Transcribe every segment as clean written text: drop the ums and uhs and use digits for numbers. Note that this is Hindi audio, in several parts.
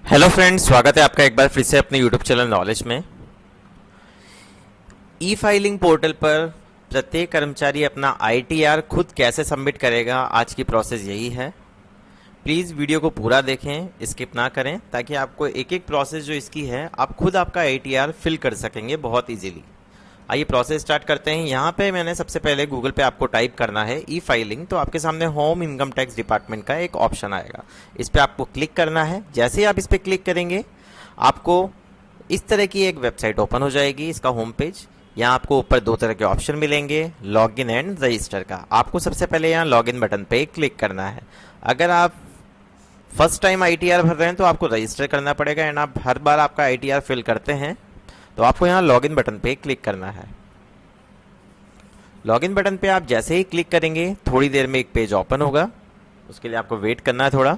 हेलो फ्रेंड्स, स्वागत है आपका एक बार फिर से अपने यूट्यूब चैनल नॉलेज में। ई फाइलिंग पोर्टल पर प्रत्येक कर्मचारी अपना आईटीआर खुद कैसे सबमिट करेगा, आज की प्रोसेस यही है। प्लीज़ वीडियो को पूरा देखें, स्किप ना करें, ताकि आपको एक एक प्रोसेस जो इसकी है आप खुद आपका आईटीआर फिल कर सकेंगे बहुत इजीली। आइए प्रोसेस स्टार्ट करते हैं। यहाँ पे मैंने सबसे पहले गूगल पे आपको टाइप करना है ई फाइलिंग, तो आपके सामने होम इनकम टैक्स डिपार्टमेंट का एक ऑप्शन आएगा, इस पर आपको क्लिक करना है। जैसे ही आप इस पर क्लिक करेंगे आपको इस तरह की एक वेबसाइट ओपन हो जाएगी, इसका होम पेज। यहाँ आपको ऊपर दो तरह के ऑप्शन मिलेंगे, लॉगिन एंड रजिस्टर का। आपको सबसे पहले यहाँ लॉगिन बटन पे क्लिक करना है। अगर आप फर्स्ट टाइम आईटीआर भर रहे हैं तो आपको रजिस्टर करना पड़ेगा, एंड आप हर बार आपका आईटीआर फिल करते हैं तो आपको यहाँ लॉगिन बटन पे क्लिक करना है। लॉगिन बटन पे आप जैसे ही क्लिक करेंगे थोड़ी देर में एक पेज ओपन होगा, उसके लिए आपको वेट करना है थोड़ा।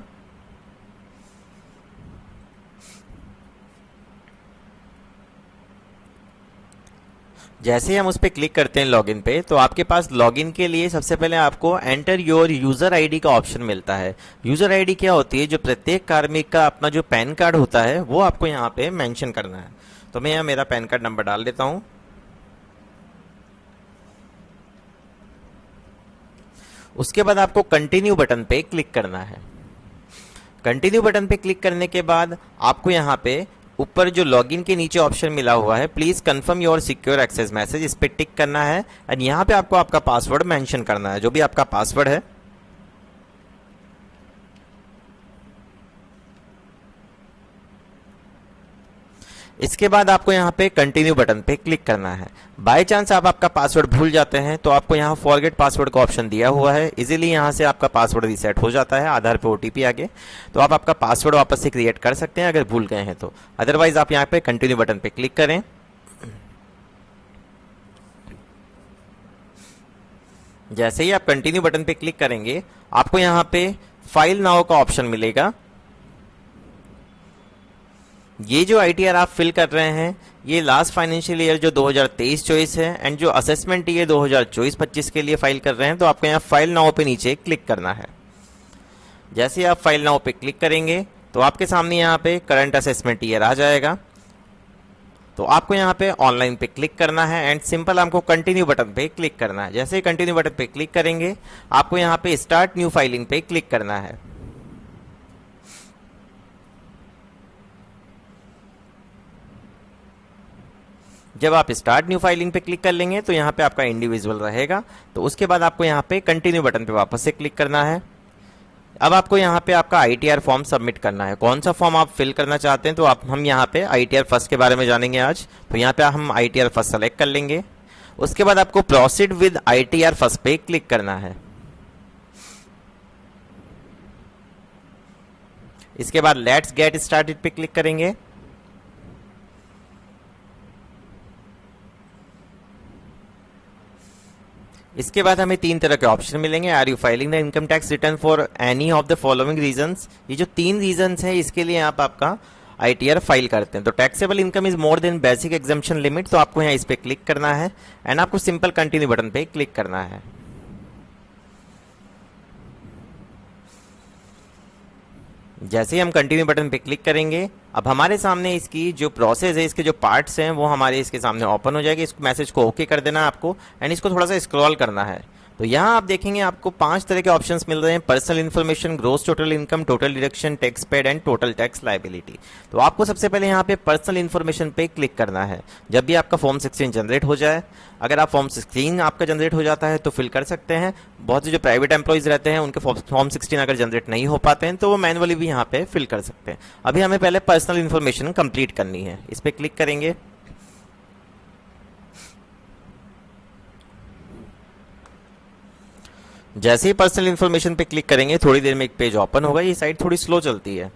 जैसे ही हम उस पर क्लिक करते हैं लॉगिन पे, तो आपके पास लॉगिन के लिए सबसे पहले आपको एंटर योर यूजर आईडी का ऑप्शन मिलता है। यूजर आईडी क्या होती है? जो प्रत्येक कार्मिक का अपना जो पैन कार्ड होता है वो आपको यहाँ पे मेंशन करना है। तो मैं यहाँ मेरा पैन कार्ड नंबर डाल देता हूँ। उसके बाद आपको कंटिन्यू बटन पे क्लिक करना है। कंटिन्यू बटन पे क्लिक करने के बाद आपको यहाँ पे ऊपर जो लॉगिन के नीचे ऑप्शन मिला हुआ है, please confirm your secure access message, इस पे टिक करना है। एंड यहाँ पे आपको आपका पासवर्ड मेंशन करना है, जो भी आपका पासवर्ड है। इसके बाद आपको यहाँ पे कंटिन्यू बटन पे क्लिक करना है। बाय चांस आप आपका पासवर्ड भूल जाते हैं तो आपको यहाँ फॉरगेट पासवर्ड का ऑप्शन दिया हुआ है, इजीली यहाँ से आपका पासवर्ड रीसेट हो जाता है। आधार पे ओटीपी आगे तो आप आपका पासवर्ड वापस से क्रिएट कर सकते हैं अगर भूल गए हैं तो। अदरवाइज आप यहाँ पे कंटिन्यू बटन पे क्लिक करें। जैसे ही आप कंटिन्यू बटन पे क्लिक करेंगे आपको यहाँ पे फाइल नाउ का ऑप्शन मिलेगा। ये जो आईटीआर आप फिल कर रहे हैं ये लास्ट फाइनेंशियल ईयर जो 2023-24 है, एंड जो असेसमेंट ईयर 2024-25 के लिए फाइल कर रहे हैं, तो आपको यहाँ फाइल नाउ पे नीचे क्लिक करना है। जैसे ही आप फाइल नाउ पे क्लिक करेंगे तो आपके सामने यहाँ पे करंट असेसमेंट ईयर आ जाएगा। तो आपको यहाँ पे ऑनलाइन पे क्लिक करना है एंड सिंपल आपको कंटिन्यू बटन पे क्लिक करना है। जैसे ही कंटिन्यू बटन पे क्लिक करेंगे आपको यहाँ पे स्टार्ट न्यू फाइलिंग पे क्लिक करना है। जब आप स्टार्ट न्यू फाइलिंग पे क्लिक कर लेंगे तो यहाँ पे आपका इंडिविजुअल रहेगा। तो उसके बाद आपको यहाँ पे कंटिन्यू बटन पे वापस से क्लिक करना है। अब आपको यहाँ पे आपका आईटीआर फॉर्म सबमिट करना है। कौन सा फॉर्म आप फिल करना चाहते हैं, तो हम यहाँ पे आईटीआर फर्स्ट के बारे में जानेंगे आज। तो यहाँ पे हम आईटीआर फर्स्ट सेलेक्ट कर लेंगे। उसके बाद आपको प्रोसीड विद आईटीआर फर्स्ट पे क्लिक करना है। इसके बाद लेट्स गेट स्टार्टेड पे क्लिक करेंगे। इसके बाद हमें तीन तरह के ऑप्शन मिलेंगे। Are you filing the income tax return for any of the following reasons. ये जो तीन रीजंस हैं इसके लिए आप आपका आईटीआर फाइल करते हैं। तो taxable income is more than basic exemption limit, तो आपको यहाँ इस पे क्लिक करना है एंड आपको सिंपल कंटिन्यू बटन पे क्लिक करना है। जैसे ही हम कंटिन्यू बटन पे क्लिक करेंगे अब हमारे सामने इसकी जो प्रोसेस है, इसके जो पार्ट्स हैं वो हमारे इसके सामने ओपन हो जाएगी। इस मैसेज को ओके कर देना है आपको एंड इसको थोड़ा सा स्क्रॉल करना है। तो यहाँ आप देखेंगे आपको 5 तरह के ऑप्शंस मिल रहे हैं, personal information, gross total income, total deduction, tax paid and total tax liability. तो आपको सबसे पहले यहाँ पे पर्सनल इन्फॉर्मेशन पे क्लिक करना है। जब भी आपका फॉर्म 16 जनरेट हो जाए, अगर आप फॉर्म 16 आपका जनरेट हो जाता है तो फिल कर सकते हैं। बहुत से जो प्राइवेट एम्प्लॉयज रहते हैं उनके फॉर्म 16 अगर जनरेट नहीं हो पाते हैं तो वो मैनुअली भी यहाँ पे फिल कर सकते हैं। अभी हमें पहले पर्सनल इन्फॉर्मेशन कंप्लीट करनी है, इस पर क्लिक करेंगे। जैसे ही पर्सनल इन्फॉर्मेशन पे क्लिक करेंगे थोड़ी देर में एक पेज ओपन होगा। ये साइट थोड़ी स्लो चलती है।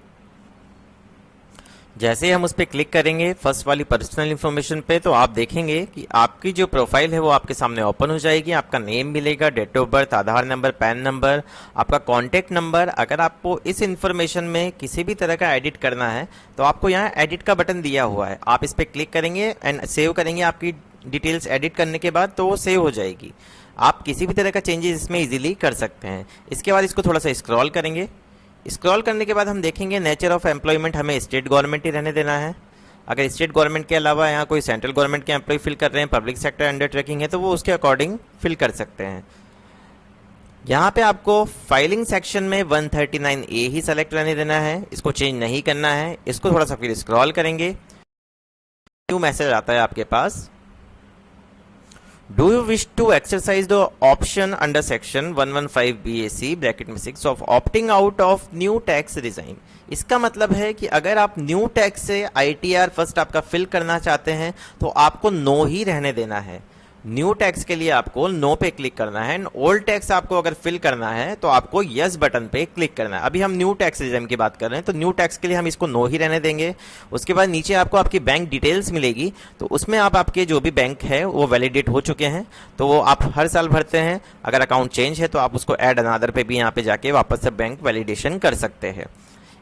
जैसे ही हम उस पर क्लिक करेंगे फर्स्ट वाली पर्सनल इन्फॉर्मेशन पे, तो आप देखेंगे कि आपकी जो प्रोफाइल है वो आपके सामने ओपन हो जाएगी। आपका नेम मिलेगा, date of birth, Aadhaar number, PAN number, आपका कॉन्टैक्ट नंबर। अगर आपको इस इन्फॉर्मेशन में किसी भी तरह का एडिट करना है तो आपको यहाँ एडिट का बटन दिया हुआ है, आप इस पर क्लिक करेंगे एंड सेव करेंगे। आपकी डिटेल्स एडिट करने के बाद तो वो सेव हो जाएगी। आप किसी भी तरह का चेंजेस इसमें इजीली कर सकते हैं। इसके बाद इसको थोड़ा सा स्क्रॉल करेंगे। स्क्रॉल करने के बाद हम देखेंगे नेचर ऑफ एम्प्लॉयमेंट हमें स्टेट गवर्नमेंट ही रहने देना है। अगर स्टेट गवर्नमेंट के अलावा यहाँ कोई सेंट्रल गवर्नमेंट के एम्प्लॉय फिल कर रहे हैं, पब्लिक सेक्टर अंडर ट्रैकिंग है, तो वो उसके अकॉर्डिंग फिल कर सकते हैं। यहाँ पे आपको फाइलिंग सेक्शन में 139A ही सेलेक्ट रहने देना है, इसको चेंज नहीं करना है। इसको थोड़ा सा फिर स्क्रॉल करेंगे, न्यू मैसेज आता है आपके पास, do you wish to exercise the option under section 115BAC bracket में 6 of opting out of new tax regime. इसका मतलब है कि अगर आप न्यू टैक्स से ITR फर्स्ट आपका फिल करना चाहते हैं तो आपको नो ही रहने देना है। न्यू टैक्स के लिए आपको नो पे क्लिक करना है, ओल्ड टैक्स आपको अगर फिल करना है तो आपको यस बटन पे क्लिक करना है। अभी हम न्यू टैक्स रिजाइन की बात कर रहे हैं, तो न्यू टैक्स के लिए हम इसको नो ही रहने देंगे। उसके बाद नीचे आपको आपकी बैंक डिटेल्स मिलेगी, तो उसमें आप आपके जो भी बैंक है वो वैलिडेट हो चुके हैं, तो वो आप हर साल भरते हैं। अगर अकाउंट चेंज है तो आप उसको ऐड अनादर पे भी यहाँ पे जाके वापस से बैंक वैलिडेशन कर सकते हैं।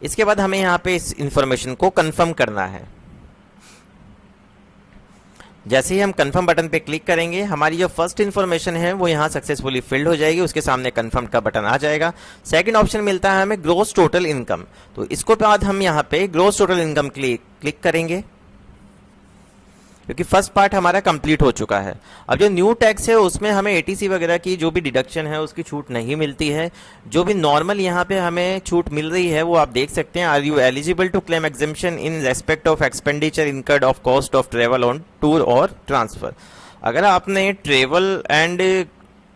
इसके बाद हमें यहाँ पे इस इंफॉर्मेशन को कंफर्म करना है। जैसे ही हम कंफर्म बटन पे क्लिक करेंगे, हमारी जो फर्स्ट इन्फॉर्मेशन है वो यहाँ सक्सेसफुली फिल्ड हो जाएगी, उसके सामने कंफर्म का बटन आ जाएगा। सेकंड ऑप्शन मिलता है हमें ग्रॉस टोटल इनकम, तो इसको बाद हम यहाँ पे ग्रॉस टोटल इनकम क्लिक करेंगे, क्योंकि फर्स्ट पार्ट हमारा कंप्लीट हो चुका है। अब जो न्यू टैक्स है उसमें हमें ATC वगैरह की जो भी डिडक्शन है उसकी छूट नहीं मिलती है। जो भी नॉर्मल यहाँ पे हमें छूट मिल रही है वो आप देख सकते हैं। Are you eligible to claim exemption in respect of expenditure incurred of cost of travel on tour और ट्रांसफर। अगर आपने ट्रेवल एंड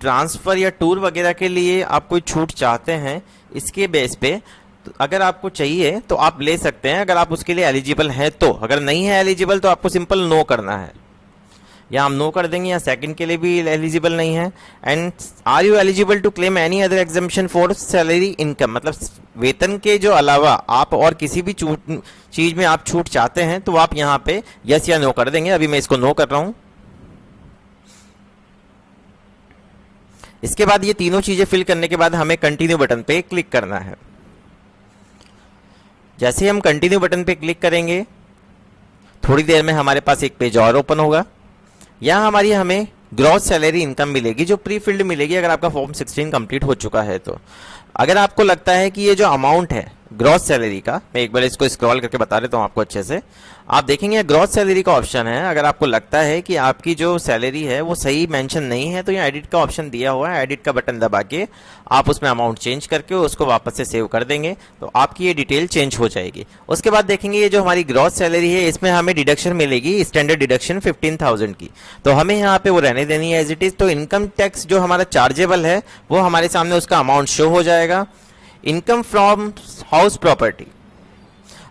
ट्रांसफर या टूर वगैरह के लिए आप कोई छूट चाहते हैं, इसके बेस पे अगर आपको चाहिए तो आप ले सकते हैं, अगर आप उसके लिए एलिजिबल हैं तो। अगर नहीं है एलिजिबल तो आपको सिंपल नो करना है, या हम नो कर देंगे, या सेकंड के लिए भी एलिजिबल नहीं है। And are you eligible to claim any other exemption for salary income, मतलब वेतन के जो अलावा आप और किसी भी चीज में आप छूट चाहते हैं तो आप यहाँ पे यस या नो कर देंगे। अभी मैं इसको नो कर रहा हूं। इसके बाद ये तीनों चीजें फिल करने के बाद हमें कंटिन्यू बटन पे क्लिक करना है। जैसे ही हम कंटिन्यू बटन पे क्लिक करेंगे, थोड़ी देर में हमारे पास एक पेज और ओपन होगा। यहाँ हमारी हमें ग्रॉस सैलरी इनकम मिलेगी, जो प्री फिल्ड मिलेगी अगर आपका फॉर्म 16 कंप्लीट हो चुका है तो। अगर आपको लगता है कि ये जो अमाउंट है ग्रॉस सैलरी का, मैं एक बार इसको स्क्रॉल करके बता देता हूँ आपको अच्छे से। आप देखेंगे ग्रॉस सैलरी का ऑप्शन है। अगर आपको लगता है कि आपकी जो सैलरी है वो सही मेंशन नहीं है तो यहाँ एडिट का ऑप्शन दिया हुआ है, एडिट का बटन दबा के आप उसमें अमाउंट चेंज करके उसको वापस से सेव कर देंगे तो आपकी ये डिटेल चेंज हो जाएगी। उसके बाद देखेंगे ये जो हमारी ग्रॉस सैलरी है इसमें हमें डिडक्शन मिलेगी, स्टैंडर्ड डिडक्शन 15,000 की, तो हमें यहाँ पे वो रहने देनी है एज इट इज। तो इनकम टैक्स जो हमारा चार्जेबल है वो हमारे सामने उसका अमाउंट शो हो जाएगा। इनकम फ्रॉम हाउस प्रॉपर्टी,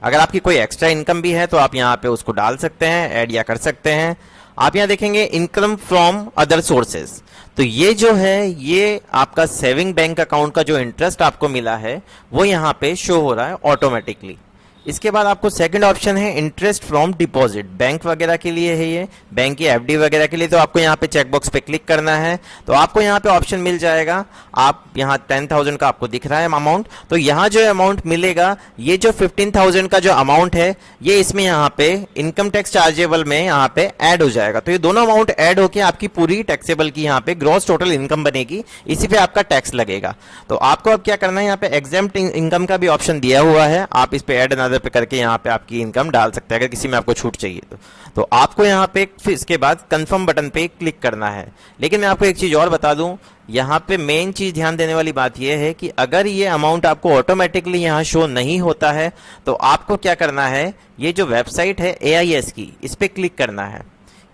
अगर आपकी कोई एक्स्ट्रा इनकम भी है तो आप यहाँ पे उसको डाल सकते हैं, ऐड या कर सकते हैं। आप यहाँ देखेंगे इनकम फ्रॉम अदर सोर्सेज, तो ये जो है ये आपका सेविंग बैंक अकाउंट का जो इंटरेस्ट आपको मिला है वो यहाँ पे शो हो रहा है ऑटोमेटिकली। इसके बाद आपको सेकंड ऑप्शन है इंटरेस्ट फ्रॉम डिपॉजिट, बैंक वगैरह के लिए है ये, बैंक की FD वगैरह के लिए, तो आपको यहाँ पे चेकबॉक्स पे क्लिक करना है तो आपको यहाँ पे ऑप्शन मिल जाएगा। आप यहाँ 10,000 का आपको दिख रहा है अमाउंट, तो यहाँ जो अमाउंट मिलेगा ये जो 15,000 का जो अमाउंट है ये इसमें यहाँ पे इनकम टैक्स चार्जेबल में यहाँ पे ऐड हो जाएगा। तो ये दोनों अमाउंट ऐड होकर आपकी पूरी टैक्सेबल की यहाँ पे ग्रॉस टोटल इनकम बनेगी, इसी पे आपका टैक्स लगेगा। तो आपको अब क्या करना है, यहाँ पे एग्जेम्प्ट इनकम का भी ऑप्शन दिया हुआ है, आप इस पे ऐड पे करके यहाँ पे आपकी इनकम डाल सकते हैं अगर किसी में आपको छूट चाहिए तो आपको यहाँ पे फिर इसके बाद कंफर्म बटन पे क्लिक करना है। लेकिन मैं आपको एक चीज और बता दूं, यहाँ पे मेन चीज ध्यान देने वाली बात यह है कि अगर ये अमाउंट आपको ऑटोमेटिकली यहाँ शो नहीं होता है तो आपको क्या करना है, ये जो वेबसाइट है AIS की, इस पे क्लिक करना है।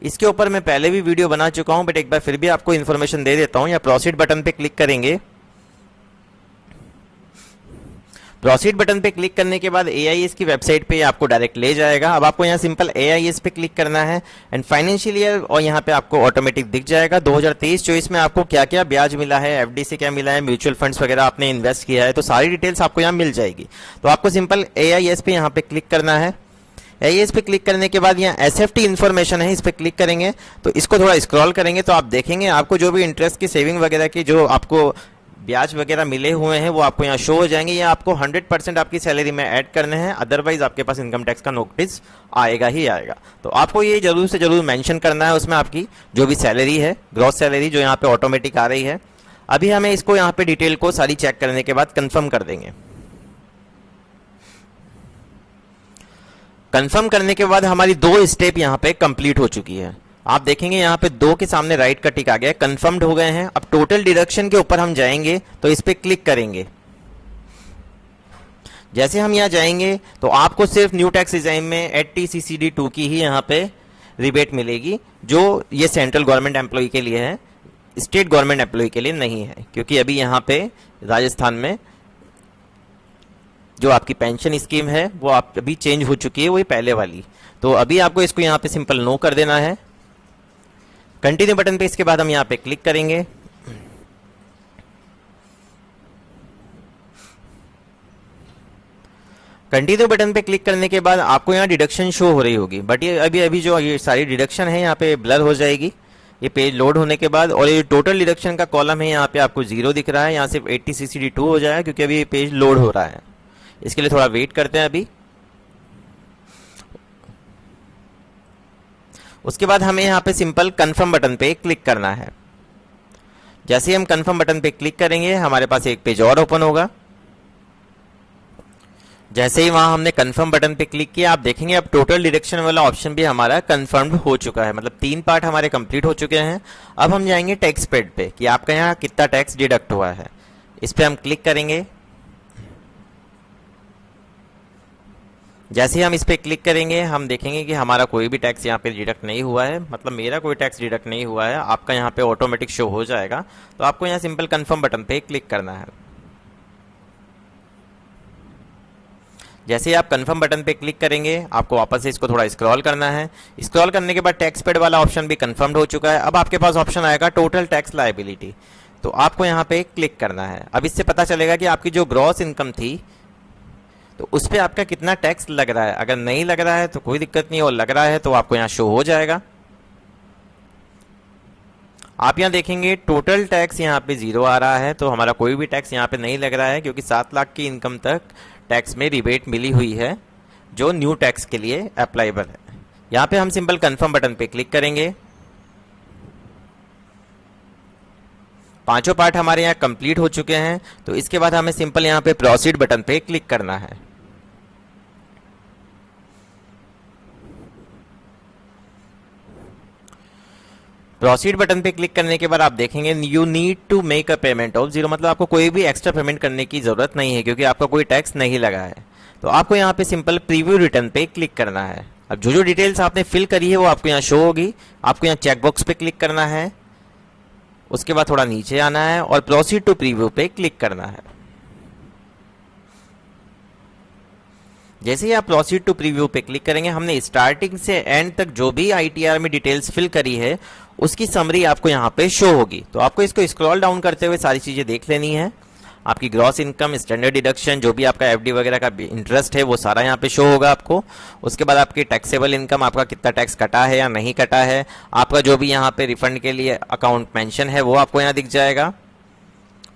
इसके ऊपर मैं पहले भी वीडियो बना चुका हूं, बट एक बार फिर भी आपको इन्फॉर्मेशन दे देता हूं। या प्रोसीड बटन पे क्लिक करेंगे, प्रोसीड बटन पे क्लिक करने के बाद AIS की वेबसाइट पे आपको डायरेक्ट ले जाएगा। अब आपको यहाँ सिंपल AIS पे क्लिक करना है एंड फाइनेंशियल ईयर, और यहाँ पे आपको ऑटोमेटिक दिख जाएगा 2023-24 में आपको क्या क्या ब्याज मिला है, FD से क्या मिला है, म्यूचुअल फंड्स वगैरह आपने इन्वेस्ट किया है, तो सारी डिटेल्स आपको यहाँ मिल जाएगी। तो आपको सिंपल AIS पे यहाँ पे क्लिक करना है। AIS पे क्लिक करने के बाद यहाँ SFT इन्फॉर्मेशन है, इस पे क्लिक करेंगे तो इसको थोड़ा स्क्रॉल करेंगे तो आप देखेंगे आपको जो भी इंटरेस्ट की सेविंग वगैरह की जो आपको ब्याज वगैरह मिले हुए हैं वो आपको यहाँ शो हो जाएंगे। ये आपको 100% आपकी सैलरी में ऐड करने हैं, अदरवाइज आपके पास इनकम टैक्स का नोटिस आएगा ही आएगा। तो आपको ये जरूर से जरूर मेंशन करना है उसमें आपकी जो भी सैलरी है, ग्रॉस सैलरी जो यहाँ पे ऑटोमेटिक आ रही है। अभी हमें इसको यहाँ पे डिटेल को सारी चेक करने के बाद कंफर्म कर देंगे। कंफर्म करने के बाद हमारी 2 स्टेप यहाँ पे कंप्लीट हो चुकी है। आप देखेंगे यहाँ पे 2 के सामने राइट का टिक आ गया, कंफर्म्ड हो गए हैं। अब टोटल डिडक्शन के ऊपर हम जाएंगे तो इस पे क्लिक करेंगे। जैसे हम यहाँ जाएंगे तो आपको सिर्फ न्यू टैक्स रिजाइम में 80 CCD2 की ही यहाँ पे रिबेट मिलेगी, जो ये सेंट्रल गवर्नमेंट एम्प्लॉय के लिए है, स्टेट गवर्नमेंट एम्प्लॉय के लिए नहीं है, क्योंकि अभी यहाँ पे राजस्थान में जो आपकी पेंशन स्कीम है वो आप अभी चेंज हो चुकी है, वही पहले वाली। तो अभी आपको इसको यहाँ पे सिंपल नो कर देना है। कंटिन्यू बटन पे इसके बाद हम यहाँ पे क्लिक करेंगे। कंटिन्यू बटन पे क्लिक करने के बाद आपको यहाँ डिडक्शन शो हो रही होगी, बट ये अभी जो ये सारी डिडक्शन है यहाँ पे ब्लर हो जाएगी ये पेज लोड होने के बाद। और ये टोटल डिडक्शन का कॉलम है यहाँ पे आपको 0 दिख रहा है, यहाँ सिर्फ 80 CCD2 हो जाएगा क्योंकि अभी ये पेज लोड हो रहा है। इसके लिए थोड़ा वेट करते हैं अभी। उसके बाद हमें यहाँ पे सिंपल कंफर्म बटन पे क्लिक करना है। जैसे ही हम कंफर्म बटन पे क्लिक करेंगे हमारे पास एक पेज और ओपन होगा। जैसे ही वहां हमने कंफर्म बटन पे क्लिक किया, आप देखेंगे अब टोटल डिडक्शन वाला ऑप्शन भी हमारा कंफर्म्ड हो चुका है, मतलब 3 पार्ट हमारे कंप्लीट हो चुके हैं। अब हम जाएंगे टैक्स पेड पे कि आपका यहाँ कितना टैक्स डिडक्ट हुआ है। इस पे हम क्लिक करेंगे। जैसे ही हम इस पे क्लिक करेंगे हम देखेंगे कि हमारा कोई भी टैक्स यहाँ पे डिडक्ट नहीं हुआ है, मतलब मेरा कोई टैक्स डिडक्ट नहीं हुआ है। आपका यहाँ पे ऑटोमेटिक शो हो जाएगा। तो आपको यहाँ सिंपल कंफर्म बटन पे क्लिक करना है। जैसे ही आप कंफर्म बटन पे क्लिक करेंगे आपको वापस से इसको थोड़ा स्क्रॉल करना है। स्क्रॉल करने के बाद टैक्स पेड वाला ऑप्शन भी कंफर्म्ड हो चुका है। अब आपके पास ऑप्शन आएगा टोटल टैक्स लायबिलिटी, तो आपको यहाँ पे क्लिक करना है। अब इससे पता चलेगा कि आपकी जो ग्रॉस इनकम थी तो उस पर आपका कितना टैक्स लग रहा है। अगर नहीं लग रहा है तो कोई दिक्कत नहीं, और लग रहा है तो आपको यहाँ शो हो जाएगा। आप यहाँ देखेंगे टोटल टैक्स यहाँ पे 0 आ रहा है, तो हमारा कोई भी टैक्स यहाँ पे नहीं लग रहा है क्योंकि 7 लाख की इनकम तक टैक्स में रिबेट मिली हुई है जो न्यू टैक्स के लिए अप्लाइबल है। यहाँ पे हम सिंपल कंफर्म बटन पे क्लिक करेंगे। 5 पार्ट हमारे यहाँ कंप्लीट हो चुके हैं। तो इसके बाद हमें सिंपल यहाँ पे प्रोसीड बटन पे क्लिक करना है। प्रोसीड बटन पे क्लिक करने के बाद आप देखेंगे you need to make a payment of 0, मतलब आपको कोई भी एक्स्ट्रा पेमेंट करने की जरूरत नहीं है क्योंकि आपका कोई टैक्स नहीं लगा है। तो आपको यहाँ पे सिंपल प्रीव्यू रिटर्न पे क्लिक करना है। अब जो डिटेल्स आपने फिल करी है वो आपको यहाँ शो होगी। आपको यहाँ चेकबॉक्स पे क्लिक करना है। उसके बाद थोड़ा नीचे आना है और प्रोसीड टू प्रीव्यू पे क्लिक करना है। जैसे ही आप प्रोसीड टू प्रीव्यू पे क्लिक करेंगे हमने स्टार्टिंग से एंड तक जो भी आईटीआर में डिटेल्स फिल करी है उसकी समरी आपको यहाँ पे शो होगी। तो आपको इसको स्क्रॉल डाउन करते हुए सारी चीजें देख लेनी है। आपकी ग्रॉस इनकम, स्टैंडर्ड डिडक्शन, जो भी आपका एफडी वगैरह का इंटरेस्ट है वो सारा यहाँ पे शो होगा आपको। उसके बाद आपकी टैक्सेबल इनकम, आपका कितना टैक्स कटा है या नहीं कटा है, आपका जो भी यहाँ पे रिफंड के लिए अकाउंट मेंशन है वो आपको यहाँ दिख जाएगा।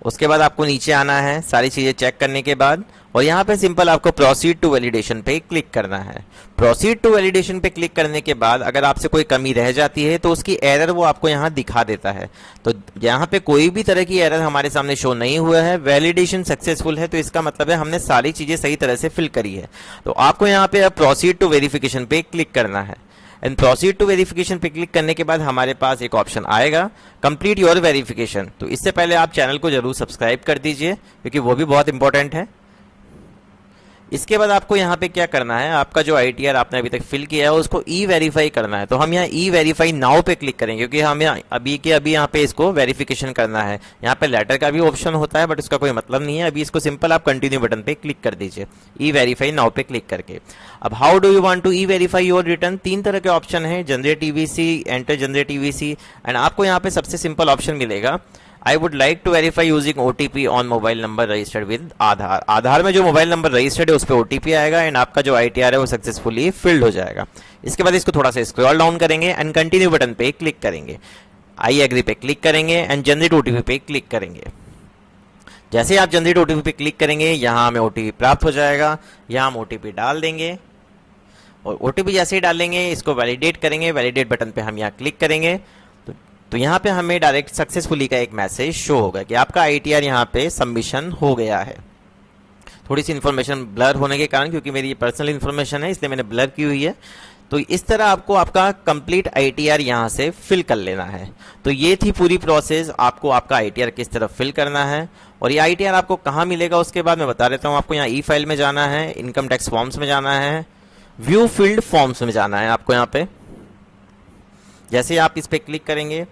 उसके बाद आपको नीचे आना है सारी चीज़ें चेक करने के बाद, और यहाँ पे सिंपल आपको प्रोसीड टू वैलिडेशन पे क्लिक करना है। प्रोसीड टू वैलिडेशन पे क्लिक करने के बाद अगर आपसे कोई कमी रह जाती है तो उसकी एरर वो आपको यहाँ दिखा देता है। तो यहाँ पे कोई भी तरह की एरर हमारे सामने शो नहीं हुआ है, वैलिडेशन सक्सेसफुल है, तो इसका मतलब है हमने सारी चीज़ें सही तरह से फिल करी है। तो आपको यहाँ पे अब प्रोसीड टू वेरिफिकेशन पे क्लिक करना है। एंड प्रोसीड टू वेरिफिकेशन पे क्लिक करने के बाद हमारे पास एक ऑप्शन आएगा कंप्लीट योर वेरिफिकेशन। तो इससे पहले आप चैनल को जरूर सब्सक्राइब कर दीजिए क्योंकि वो भी बहुत इंपॉर्टेंट है। इसके बाद आपको यहाँ पे क्या करना है, आपका जो आईटीआर आपने अभी तक फिल किया है उसको ई वेरीफाई करना है। तो हम यहाँ ई वेरीफाई नाउ पे क्लिक करेंगे क्योंकि हम यहाँ अभी यहाँ पे इसको वेरिफिकेशन करना है। यहाँ पे लेटर का भी ऑप्शन होता है बट उसका कोई मतलब नहीं है। अभी इसको सिंपल आप कंटिन्यू बटन पे क्लिक कर दीजिए ई वेरीफाई नाउ पे क्लिक करके। अब how do you want to e verify your return, 3 तरह के ऑप्शन है, generate EVC, enter generate EVC, and आपको यहाँ पे सबसे सिंपल ऑप्शन मिलेगा I would like to verify using OTP on mobile number registered with Aadhaar. Aadhaar में जो मोबाइल नंबर रजिस्टर्ड है उस पर ओटीपी आएगा एंड आपका जो आईटीआर है वो सक्सेसफुली फिल्ड हो जाएगा। इसके बाद इसको थोड़ा सा स्क्रॉल डाउन करेंगे एंड कंटिन्यू बटन पे क्लिक करेंगे, आई एग्री पे क्लिक करेंगे एंड जनरेट ओटीपी पे क्लिक करेंगे। जैसे आप जनरेट ओटीपी पे क्लिक करेंगे यहाँ हमें ओटीपी प्राप्त हो जाएगा। यहाँ हम ओटीपी डाल देंगे और ओटीपी जैसे ही डालेंगे इसको वैलिडेट करेंगे। वैलिडेट बटन पे हम यहाँ क्लिक करेंगे तो यहाँ पे हमें डायरेक्ट सक्सेसफुली का एक मैसेज शो होगा कि आपका आईटीआर यहाँ पे सबमिशन हो गया है। थोड़ी सी इन्फॉर्मेशन ब्लर होने के कारण, क्योंकि मेरी ये पर्सनल इन्फॉर्मेशन है इसलिए मैंने ब्लर की हुई है। तो इस तरह आपको आपका कंप्लीट ITR यहाँ से फिल कर लेना है। तो ये थी पूरी प्रोसेस, आपको आपका ITR किस तरह फिल करना है। और ये ITR आपको कहाँ मिलेगा उसके बाद मैं बता देता हूँ। आपको यहाँ E-फाइल में जाना है, इनकम टैक्स फॉर्म्स में जाना है, व्यू फील्ड फॉर्म्स में जाना है आपको। यहाँ पे जैसे ही आप इस पे क्लिक करेंगे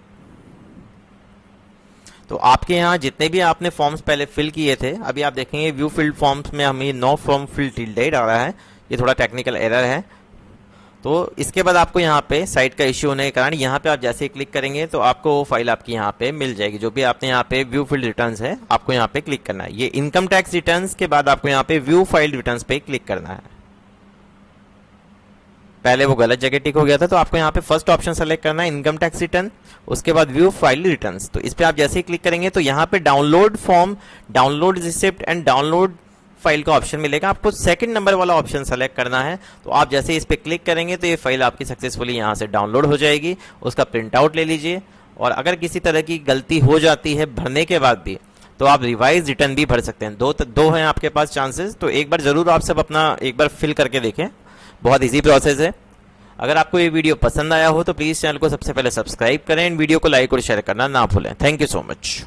तो आपके यहाँ जितने भी आपने फॉर्म्स पहले फिल किए थे, अभी आप देखेंगे व्यू फील्ड फॉर्म्स में हमें no form fill till date आ रहा है। ये थोड़ा टेक्निकल एरर है। तो इसके बाद आपको यहाँ पे साइट का इश्यू होने के कारण यहाँ पे आप जैसे ही क्लिक करेंगे तो आपको वो फाइल आपकी यहाँ पे मिल जाएगी, जो भी आपने यहाँ पे व्यू फील्ड रिटर्न्स है आपको यहाँ पे क्लिक करना है। ये इनकम टैक्स रिटर्न्स के बाद आपको यहाँ पे व्यू फाइल रिटर्न्स पे क्लिक करना है। पहले वो गलत जगह टिक हो गया था, तो आपको यहाँ पे फर्स्ट ऑप्शन सेलेक्ट करना है इनकम टैक्स रिटर्न, उसके बाद व्यू फाइल रिटर्न्स। तो इस पे आप जैसे ही क्लिक करेंगे तो यहाँ पे download form, download receipt and download file का ऑप्शन मिलेगा। आपको सेकंड नंबर वाला ऑप्शन सेलेक्ट करना है। तो आप जैसे ही इस पे क्लिक करेंगे तो ये फाइल आपकी सक्सेसफुली यहाँ से डाउनलोड हो जाएगी। उसका प्रिंट आउट ले लीजिए, और अगर किसी तरह की गलती हो जाती है भरने के बाद भी तो आप रिवाइज रिटर्न भी भर सकते हैं। दो हैं आपके पास चांसेस, तो एक बार जरूर आप सब अपना एक बार फिल करके देखें। बहुत ईजी प्रोसेस है। अगर आपको ये वीडियो पसंद आया हो तो प्लीज़ चैनल को सबसे पहले सब्सक्राइब करें, वीडियो को लाइक और शेयर करना ना भूलें। Thank you so much.